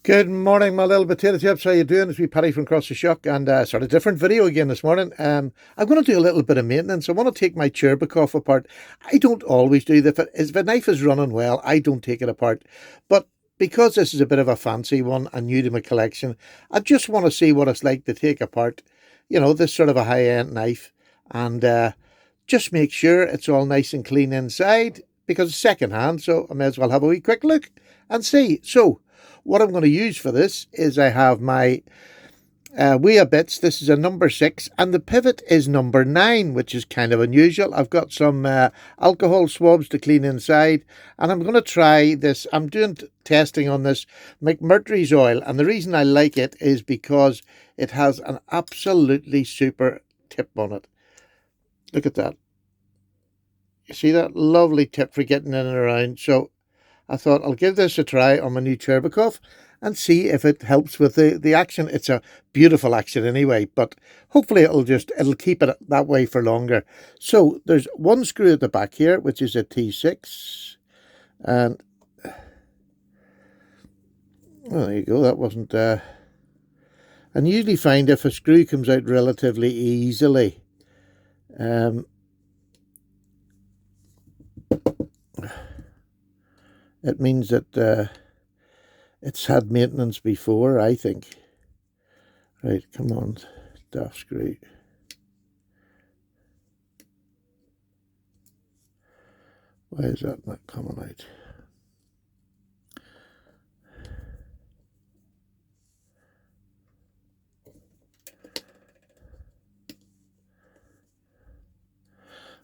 Good morning, my little potato chips. How you doing? It's me, Paddy from across the Shuck, and sort of different video again this morning. I'm going to do a little bit of maintenance. I want to take my Cherbakoff apart. I don't always do that. If the knife is running well, I don't take it apart. But because this is a bit of a fancy one and new to my collection, I just want to see what it's like to take apart, this sort of a high-end knife, and just make sure it's all nice and clean inside because it's second-hand, so I may as well have a wee quick look and see. So, what I'm going to use for this is I have my Weah bits. This is a number 6 and the pivot is number 9, which is kind of unusual. I've got some alcohol swabs to clean inside, and I'm going to try this. I'm doing testing on this McMurtry's oil, and the reason I like it is because it has an absolutely super tip on it. Look at that. You see that lovely tip for getting in and around. So I thought I'll give this a try on my new Cherbakoff and see if it helps with the action. It's a beautiful action anyway, but hopefully it'll keep it that way for longer. So there's one screw at the back here, which is a T6. And well, there you go. That wasn't and you usually find if a screw comes out relatively easily, it means that it's had maintenance before, I think. Right, come on, daft screw. Why is that not coming out?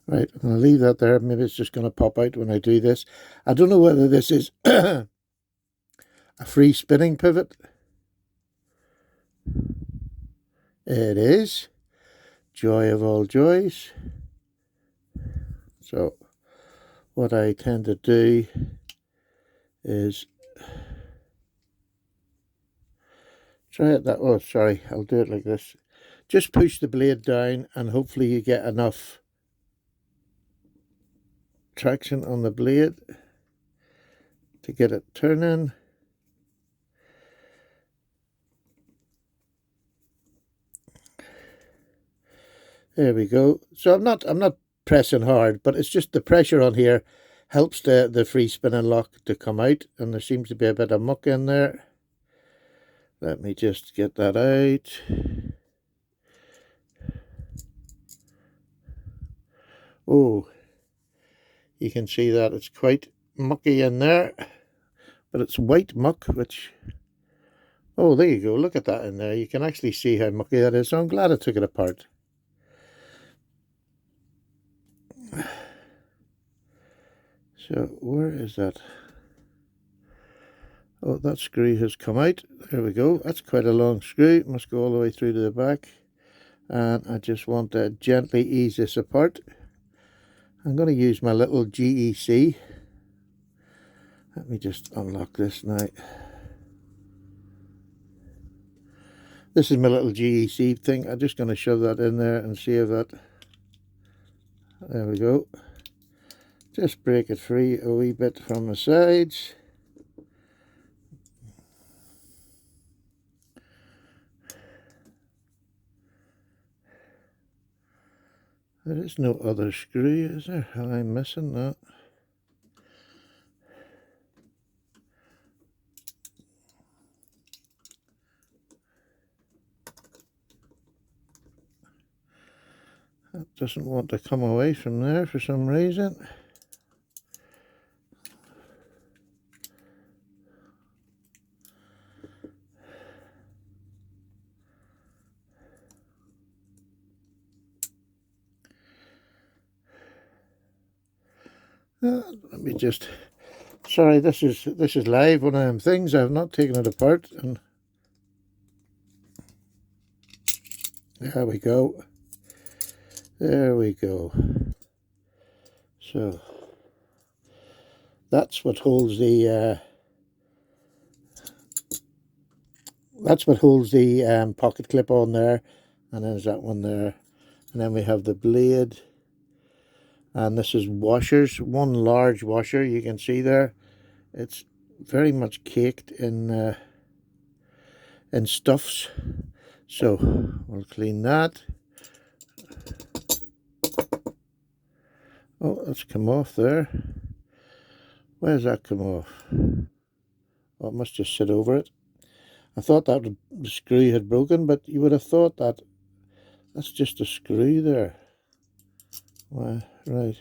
Right, I'm going to leave that there. Maybe it's just going to pop out when I do this. I don't know whether this is a free spinning pivot. It is. Joy of all joys. So what I tend to do is try it that. Oh, sorry, I'll do it like this. Just push the blade down and hopefully you get enough traction on the blade to get it turning. There we go. So I'm not pressing hard, but it's just the pressure on here helps the free spinning lock to come out, and there seems to be a bit of muck in there. Let me just get that out. Oh, you can see that it's quite mucky in there, but it's white muck, which, oh, there you go. Look at that in there. You can actually see how mucky that is. So I'm glad I took it apart. So where is that? Oh, that screw has come out. There we go. That's quite a long screw. It must go all the way through to the back. And I just want to gently ease this apart. I'm going to use my little GEC. Let me just unlock this now. This is my little GEC thing. I'm just going to shove that in there and see if that... There we go. Just break it free a wee bit from the sides. There is no other screw, is there? Am I missing that? That doesn't want to come away from there for some reason. Let me just... Sorry, this is live, one of them things. I've not taken it apart, and there we go. There we go. So that's what holds the pocket clip on there, and then there's that one there, and then we have the blade. And this is washers, one large washer, you can see there. It's very much caked in in stuffs. So we'll clean that. Oh, that's come off there. Where's that come off? Oh, it must just sit over it. I thought that the screw had broken, but you would have thought that that's just a screw there. Well, right.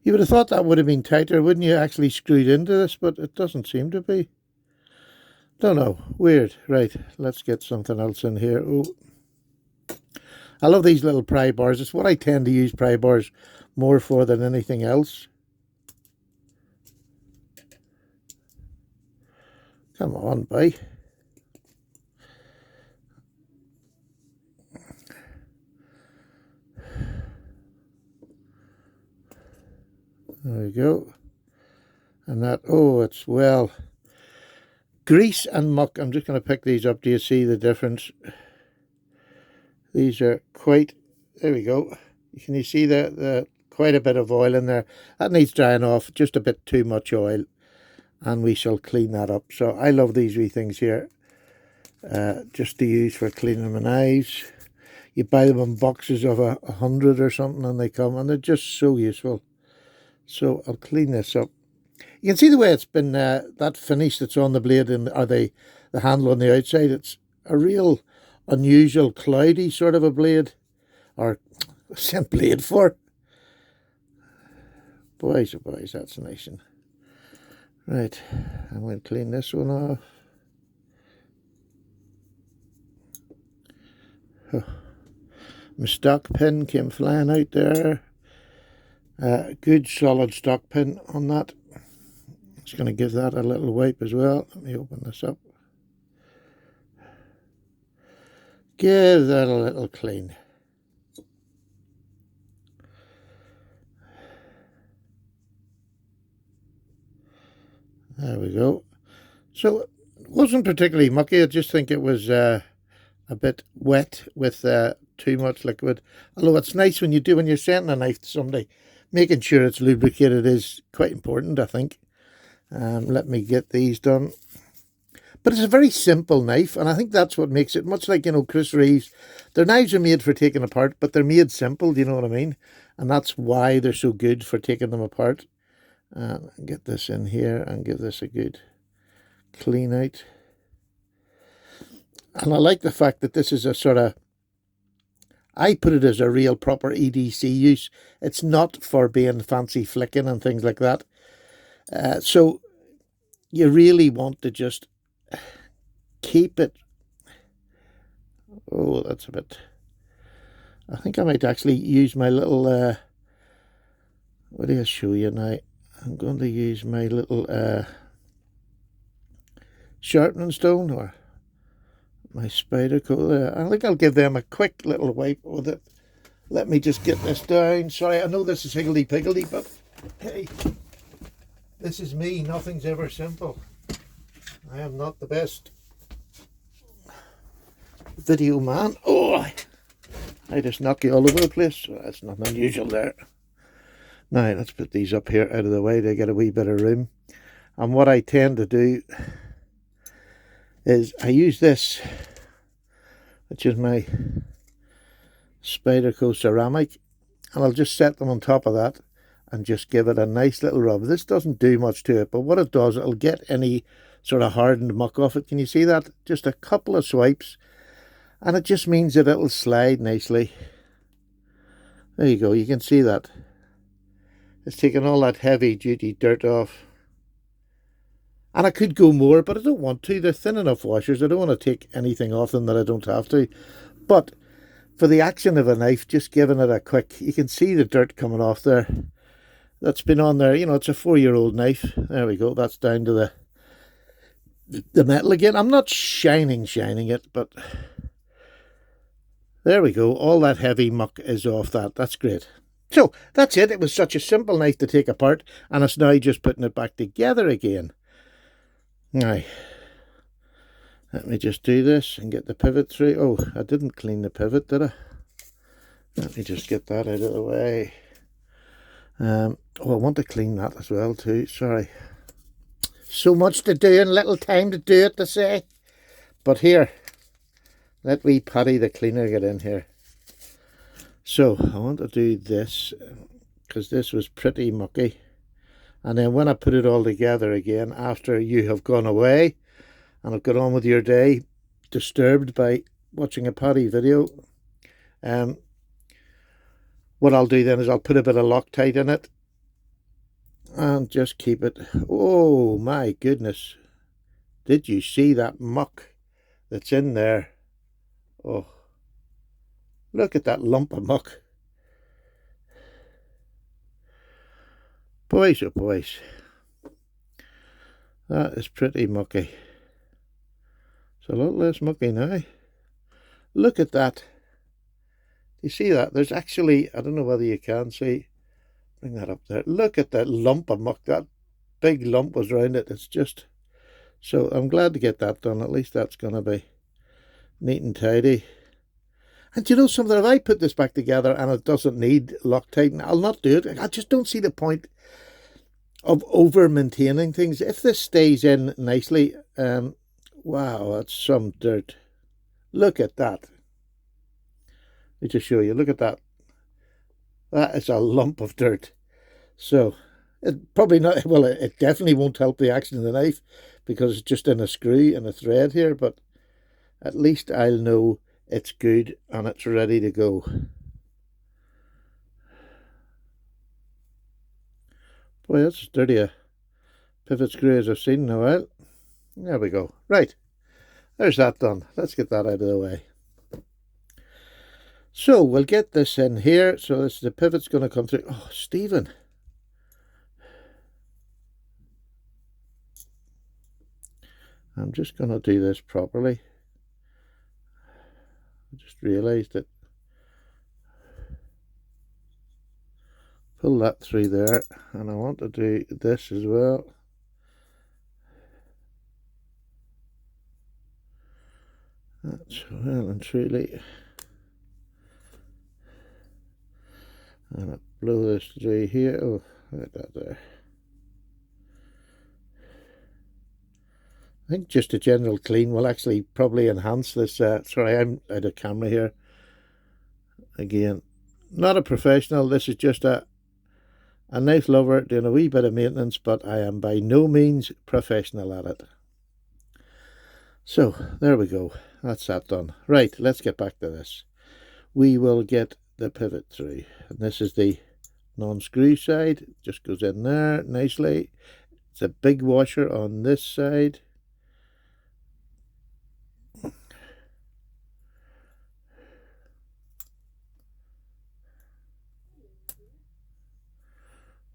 You would have thought that would have been tighter, wouldn't you, actually screwed into this, but it doesn't seem to be. Don't know. Weird. Right, let's get something else in here. Oh, I love these little pry bars. It's what I tend to use pry bars more for than anything else. Come on, boy. There we go. And that, oh, it's well. Grease and muck. I'm just going to pick these up. Do you see the difference? These are quite, there we go. Can you see the quite a bit of oil in there? That needs drying off, just a bit too much oil. And we shall clean that up. So I love these wee things here. Just to use for cleaning my knives. You buy them in boxes of 100 or something and they come and they're just so useful. So I'll clean this up. You can see the way it's been, that finish that's on the blade or the handle on the outside. It's a real unusual cloudy sort of a blade, or same blade for. Boys, oh boys, that's nice. Right, I'm going to clean this one off. Oh, my stock pin came flying out there. Good solid stock pin on that. Just going to give that a little wipe as well. Let me open this up. Give that a little clean. There we go. So it wasn't particularly mucky. I just think it was a bit wet with too much liquid. Although it's nice when you're sending a knife to somebody, making sure it's lubricated is quite important, I think. Let me get these done. But it's a very simple knife, and I think that's what makes it, much like, Chris Reeves, their knives are made for taking apart, but they're made simple, do you know what I mean? And that's why they're so good for taking them apart. Get this in here and give this a good clean out. And I like the fact that this is a sort of, I put it as a real proper EDC use. It's not for being fancy flicking and things like that. So you really want to just keep it. Oh, that's a bit. I think I might actually use my little, what do I show you now? I'm going to use my little sharpening stone, or my spider coat there. I think I'll give them a quick little wipe with it. Let me just get this down. Sorry, I know this is higgledy-piggledy, but hey, this is me. Nothing's ever simple. I am not the best video man. Oh, I just knock you all over the place. So that's nothing unusual there. Now, let's put these up here out of the way to get a wee bit of room. And what I tend to do is I use this, which is my Spyderco ceramic, and I'll just set them on top of that and just give it a nice little rub. This doesn't do much to it, but what it does, it'll get any sort of hardened muck off it. Can you see that? Just a couple of swipes, and it just means that it'll slide nicely. There you go, you can see that. It's taking all that heavy duty dirt off. And I could go more, but I don't want to. They're thin enough washers. I don't want to take anything off them that I don't have to. But for the action of a knife, just giving it a quick, you can see the dirt coming off there. That's been on there. It's a 4-year-old knife. There we go. That's down to the metal again. I'm not shining it, but there we go. All that heavy muck is off that. That's great. So that's it. It was such a simple knife to take apart, and it's now just putting it back together again. Now, let me just do this and get the pivot through. Oh, I didn't clean the pivot, did I? Let me just get that out of the way. Oh, I want to clean that as well too. Sorry. So much to do and little time to do it, to say. But here, let wee Paddy the cleaner get in here. So I want to do this because this was pretty mucky. And then when I put it all together again, after you have gone away and have got on with your day, disturbed by watching a Paddy video, what I'll do then is I'll put a bit of Loctite in it and just keep it. Oh my goodness. Did you see that muck that's in there? Oh, look at that lump of muck. Boys, oh boys. That is pretty mucky. It's a lot less mucky now. Look at that. You see that? There's actually, I don't know whether you can see. Bring that up there. Look at that lump of muck. That big lump was around it. It's just... So I'm glad to get that done. At least that's going to be neat and tidy. And do you know something? If I put this back together and it doesn't need Loctite, I'll not do it. I just don't see the point of over-maintaining things. If this stays in nicely, wow, that's some dirt. Look at that. Let me just show you. Look at that. That is a lump of dirt. So, it probably not, well, it definitely won't help the action of the knife because it's just in a screw and a thread here, but at least I'll know it's good and it's ready to go. Boy, that's as dirty a pivot screw as I've seen in a while. There we go. Right, there's that done. Let's get that out of the way. So we'll get this in here. So this, the pivot's going to come through. Oh, Stephen. I'm just going to do this properly. I just realised it. Pull that through there. And I want to do this as well. That's well and truly. And I blow this through here. Oh, right that there. I think just a general clean will actually probably enhance this. Sorry, I'm out of camera here. Again, not a professional. This is just a knife lover doing a wee bit of maintenance, but I am by no means professional at it. So, there we go. That's that done. Right, let's get back to this. We will get the pivot through. And this is the non-screw side. It just goes in there nicely. It's a big washer on this side.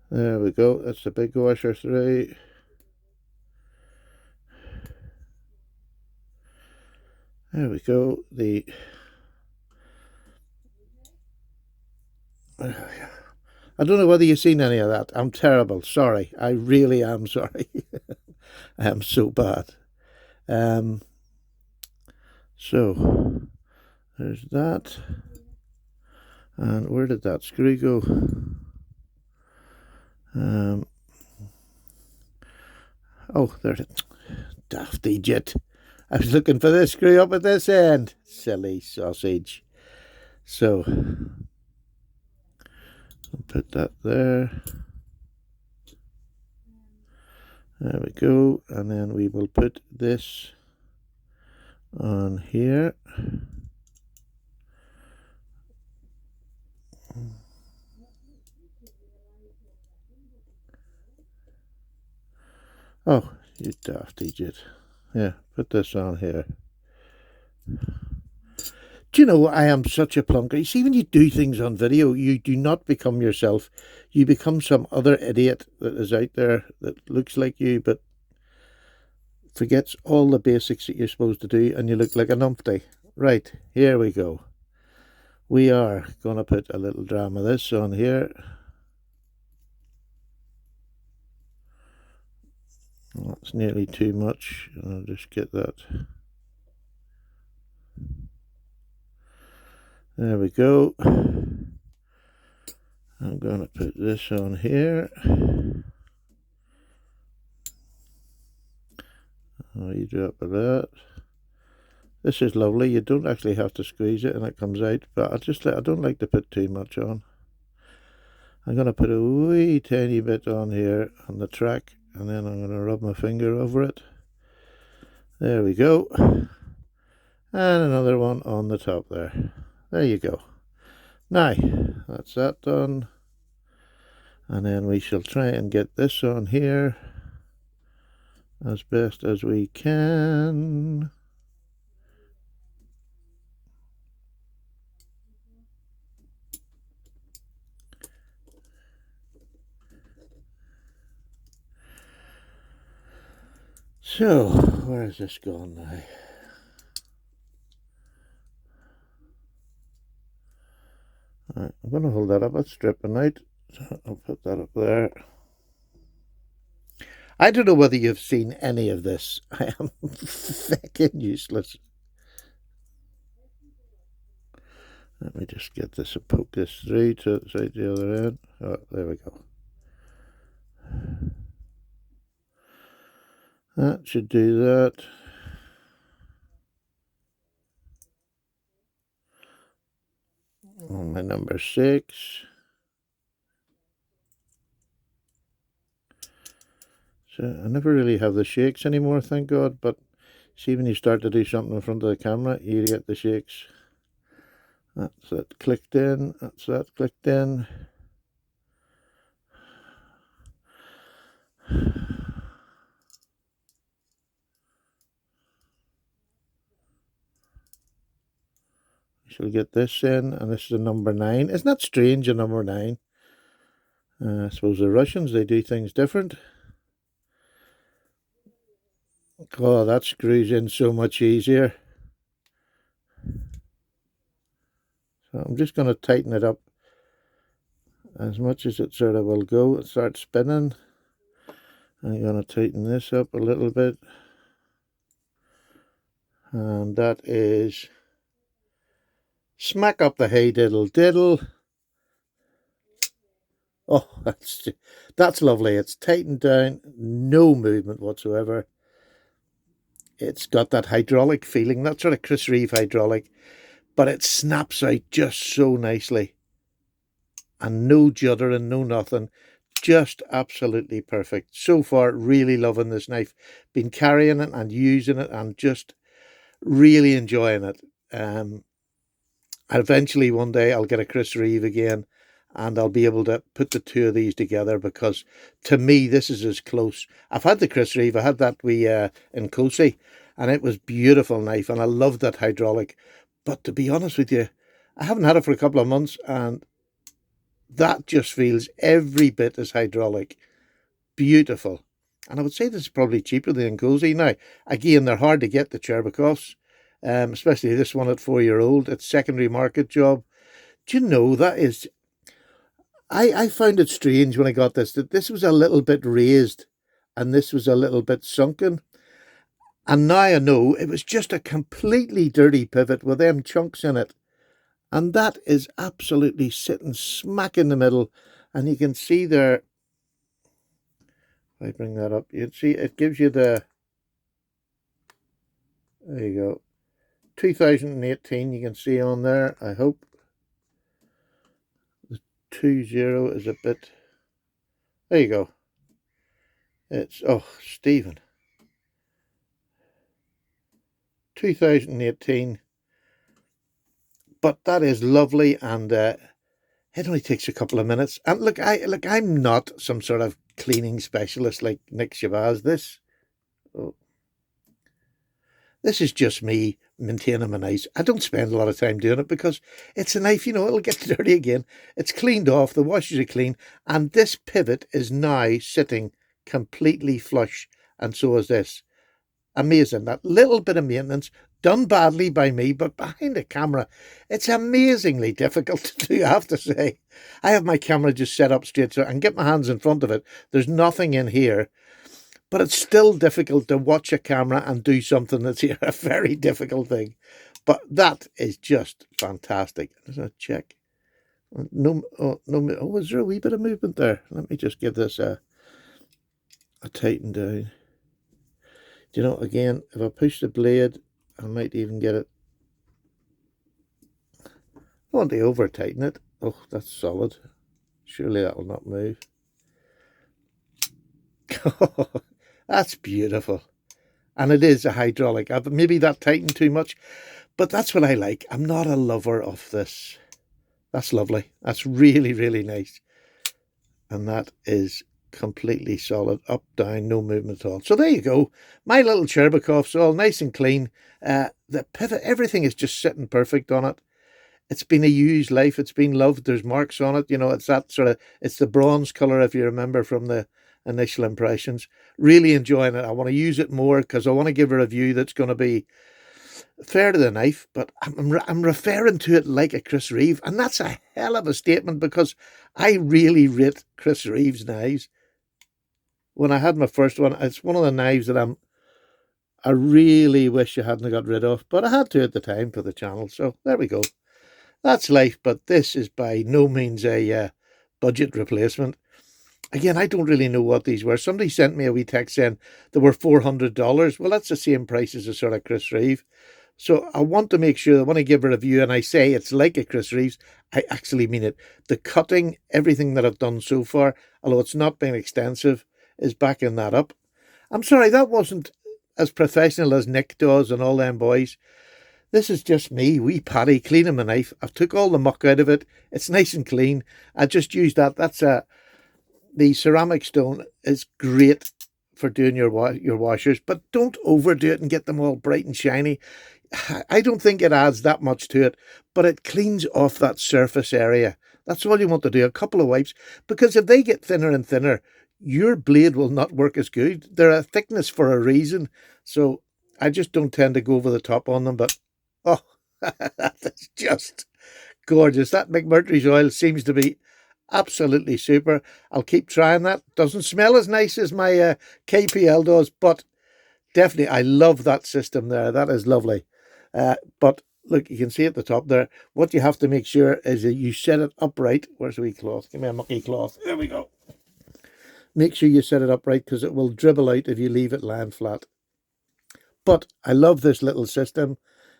There we go. That's the big washer through. There we go. I don't know whether you've seen any of that. I'm terrible. Sorry. I really am sorry. I am so bad. So there's that. And where did that screw go? Oh, there's it. Daft idiot. I was looking for this screw up at this end. Silly sausage. So, I'll put that there. There we go. And then we will put this on here. Oh, you daft idiot. Yeah, put this on here. Do you know, I am such a plonker. You see, when you do things on video, you do not become yourself. You become some other idiot that is out there that looks like you, but forgets all the basics that you're supposed to do, and you look like a numpty. Right, here we go. We are going to put a little dram of this on here. That's nearly too much. I'll just get that. There we go. I'm going to put this on here. Oh, you drop of that. This is lovely. You don't actually have to squeeze it and it comes out, but I don't like to put too much on. I'm going to put a wee tiny bit on here on the track, and then I'm going to rub my finger over it. There we go. And another one on the top there. There you go. Now, that's that done. And then we shall try and get this on here as best as we can. So, where is this gone now? Right, I'm going to hold that up. It's stripping out. So I'll put that up there. I don't know whether you've seen any of this. I am fucking useless. Let me just get this and poke this through to the other end. Oh, there we go. That should do that. On my number 6. So I never really have the shakes anymore, thank God, but see, when you start to do something in front of the camera, you get the shakes. That's that clicked in, that's that clicked in. Shall get this in, and this is a number 9. Isn't that strange, a number 9? I suppose the Russians, they do things different. Oh, that screws in so much easier. So I'm just going to tighten it up as much as it sort of will go. It starts spinning. I'm going to tighten this up a little bit. And that is smack up the hey diddle diddle. Oh, that's lovely. It's tightened down, no movement whatsoever. It's got that hydraulic feeling, that sort of Chris Reeve hydraulic, but it snaps out just so nicely. And no juddering, no nothing. Just absolutely perfect. So far, really loving this knife. Been carrying it and using it and just really enjoying it. Eventually, one day, I'll get a Chris Reeve again, and I'll be able to put the two of these together, because to me, this is as close. I've had the Chris Reeve. I had that in Cosi, and it was beautiful knife, and I loved that hydraulic. But to be honest with you, I haven't had it for a couple of months, and that just feels every bit as hydraulic. Beautiful. And I would say this is probably cheaper than Cosi. Now, again, they're hard to get, the Cherbakovs, especially this one at 4-year-old. It's secondary market job. Do you know, that is... I found it strange when I got this, that this was a little bit raised and this was a little bit sunken. And now I know it was just a completely dirty pivot with them chunks in it. And that is absolutely sitting smack in the middle. And you can see there, if I bring that up, you can see it gives you the, there you go, 2018 you can see on there, I hope. The 20 is a bit, there you go. It's, oh, Stephen. 2018. But that is lovely, and it only takes a couple of minutes. And look, I'm not some sort of cleaning specialist like Nick Shabazz. This is just me maintaining my knives. I don't spend a lot of time doing it because it's a knife, it'll get dirty again. It's cleaned off, the washers are clean, and this pivot is now sitting completely flush, and so is this. Amazing. That little bit of maintenance, done badly by me, but behind the camera, it's amazingly difficult to do, I have to say. I have my camera just set up straight so I can get my hands in front of it. There's nothing in here. But it's still difficult to watch a camera and do something that's here, a very difficult thing. But that is just fantastic. Let's check. No, is there a wee bit of movement there? Let me just give this a tighten down. Do you know, again, if I push the blade I might even get it. I want to over tighten it. Oh, that's solid. Surely that will not move. That's beautiful. And it is a hydraulic. Maybe that tightened too much, but that's what I like. I'm not a lover of this. That's lovely. That's really, really nice. And that is completely solid. Up, down, no movement at all. So there you go. My little Cherbakov's all nice and clean. The pivot, everything is just sitting perfect on it. It's been a used life. It's been loved. There's marks on it. You know, it's that sort of, it's the bronze colour, if you remember from the initial impressions. Really enjoying it. I want to use it more because I want to give a review that's going to be fair to the knife, but I'm referring to it like a Chris Reeve, and that's a hell of a statement because I really rate Chris Reeve's knives. When I had my first one, it's one of the knives that I really wish I hadn't got rid of, but I had to at the time for the channel, so there we go. That's life, but this is by no means a budget replacement. Again, I don't really know what these were. Somebody sent me a wee text saying they were $400. Well, that's the same price as a sort of Chris Reeve. So I want to make sure, when I give a review and I say it's like a Chris Reeves, I actually mean it. The cutting, everything that I've done so far, although it's not been extensive, is backing that up. I'm sorry, that wasn't as professional as Nick does and all them boys. This is just me, wee Paddy, cleaning my knife. I've took all the muck out of it. It's nice and clean. I just used that. That's the ceramic stone is great for doing your washers, but don't overdo it and get them all bright and shiny. I don't think it adds that much to it, but it cleans off that surface area. That's all you want to do, a couple of wipes, because if they get thinner and thinner, your blade will not work as good. They're a thickness for a reason, so I just don't tend to go over the top on them, but oh, that's just gorgeous. That McMurtry's oil seems to be absolutely super. I'll keep trying that. Doesn't smell as nice as my KPL does, but definitely I love that system there. That is lovely. But look, you can see at the top there, what you have to make sure is that you set it upright. Where's the wee cloth? Give me a mucky cloth. There we go. Make sure you set it upright because it will dribble out if you leave it lying flat. But I love this little system.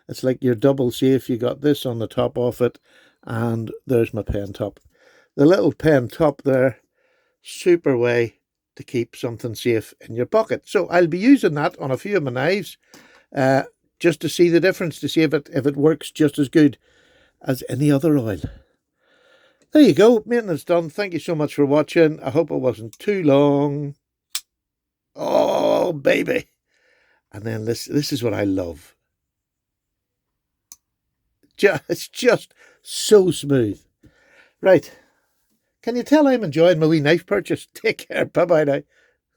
It's like your double safe. You got this on the top of it, and there's my pen top. The little pen top there, super way to keep something safe in your pocket. So I'll be using that on a few of my knives, just to see the difference, to see if it works just as good as any other oil. There you go, maintenance done. Thank you so much for watching. I hope it wasn't too long. Oh, baby. And then this is what I love. It's just so smooth. Right. Can you tell I'm enjoying my wee knife purchase? Take care. Bye-bye now.